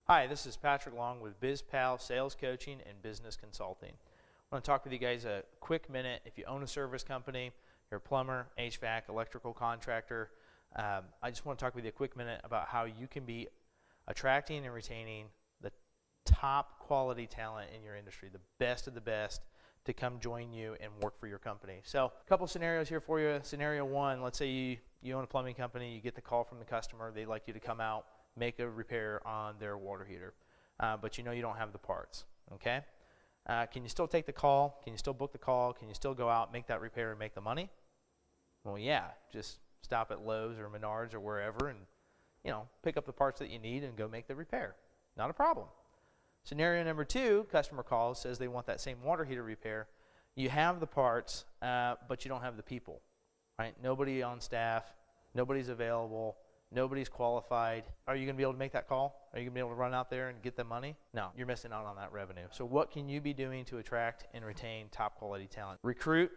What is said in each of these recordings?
Hi, this is Patrick Long with BizPal Sales Coaching and Business Consulting. I want to talk with you guys a quick minute. If you own a service company, you're a plumber, HVAC, electrical contractor, I just want to talk with you a quick minute about how you can be attracting and retaining the top quality talent in your industry, the best of the best, to come join you and work for your company. So a couple scenarios here for you. Scenario one, let's say you own a plumbing company, you get the call from the customer, they'd like you to come out, make a repair on their water heater, but you know you don't have the parts, okay? Can you still take the call? Can you still book the call? Can you still go out, make that repair, and make the money? Well, yeah, just stop at Lowe's or Menards or wherever and, pick up the parts that you need and go make the repair. Not a problem. Scenario number two, customer calls, says they want that same water heater repair. You have the parts, but you don't have the people, right? Nobody on staff, nobody's available, nobody's qualified. Are you going to be able to make that call? Are you going to be able to run out there and get the money? No, you're missing out on that revenue. So what can you be doing to attract and retain top quality talent? Recruit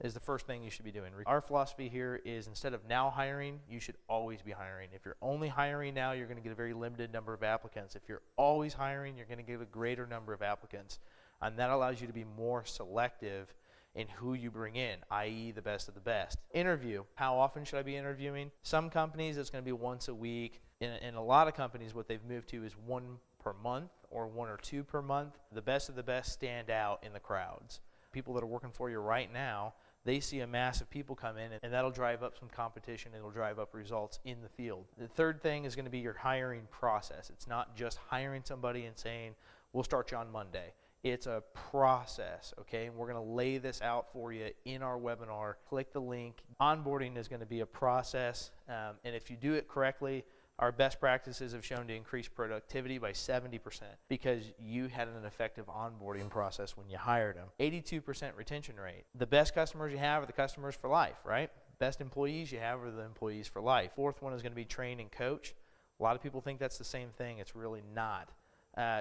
is the first thing you should be doing. Our philosophy here is instead of now hiring, you should always be hiring. If you're only hiring now, you're going to get a very limited number of applicants. If you're always hiring, you're going to get a greater number of applicants. And that allows you to be more selective in who you bring in, i.e. the best of the best. Interview. How often should I be interviewing? Some companies, it's going to be once a week. In a lot of companies, what they've moved to is one per month or one or two per month. The best of the best stand out in the crowds. People that are working for you right now, they see a mass of people come in, and that'll drive up some competition. It'll drive up results in the field. The third thing is going to be your hiring process. It's not just hiring somebody and saying, we'll start you on Monday. It's a process, okay? And we're going to lay this out for you in our webinar. Click the link. Onboarding is going to be a process, and if you do it correctly, our best practices have shown to increase productivity by 70% because you had an effective onboarding process when you hired them. 82% retention rate. The best customers you have are the customers for life, right? Best employees you have are the employees for life. Fourth one is going to be train and coach. A lot of people think that's the same thing. It's really not.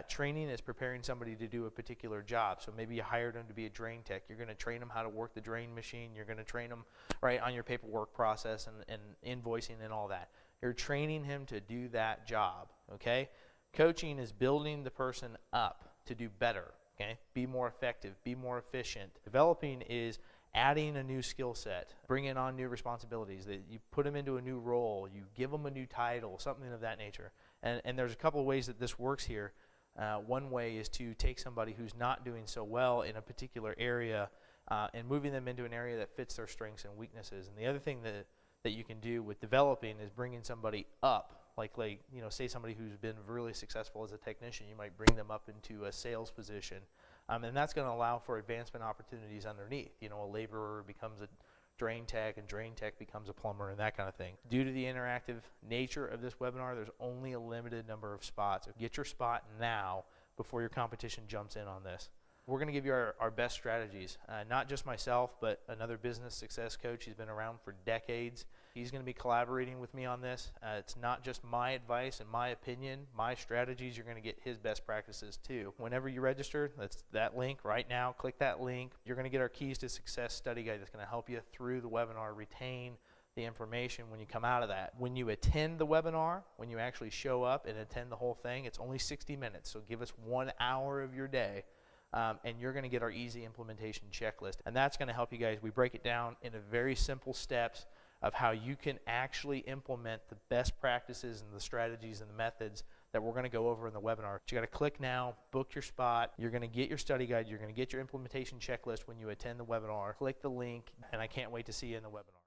Training is preparing somebody to do a particular job. So maybe you hired them to be a drain tech. You're going to train them how to work the drain machine. You're going to train them right on your paperwork process and invoicing and all that. You're training him to do that job, okay? Coaching is building the person up to do better, okay? Be more effective, be more efficient. Developing is adding a new skill set, bringing on new responsibilities. That you put them into a new role, you give them a new title, something of that nature. And there's a couple of ways that this works here. One way is to take somebody who's not doing so well in a particular area and moving them into an area that fits their strengths and weaknesses. And the other thing that you can do with developing is bringing somebody up. Like say somebody who's been really successful as a technician, you might bring them up into a sales position. And that's going to allow for advancement opportunities underneath. A laborer becomes a drain tech, and drain tech becomes a plumber, and that kind of thing. Due to the interactive nature of this webinar, there's only a limited number of spots. Get your spot now before your competition jumps in on this. We're going to give you our best strategies. Not just myself, but another business success coach. He's been around for decades. He's going to be collaborating with me on this. It's not just my advice and my opinion, my strategies. You're going to get his best practices too. Whenever you register, that's that link right now. Click that link. You're going to get our Keys to Success study guide that's going to help you through the webinar retain the information when you come out of that. When you attend the webinar, when you actually show up and attend the whole thing, it's only 60 minutes. So give us 1 hour of your day. And you're going to get our easy implementation checklist. And that's going to help you guys. We break it down into very simple steps of how you can actually implement the best practices and the strategies and the methods that we're going to go over in the webinar. But you got to click now, book your spot. You're going to get your study guide. You're going to get your implementation checklist when you attend the webinar. Click the link, and I can't wait to see you in the webinar.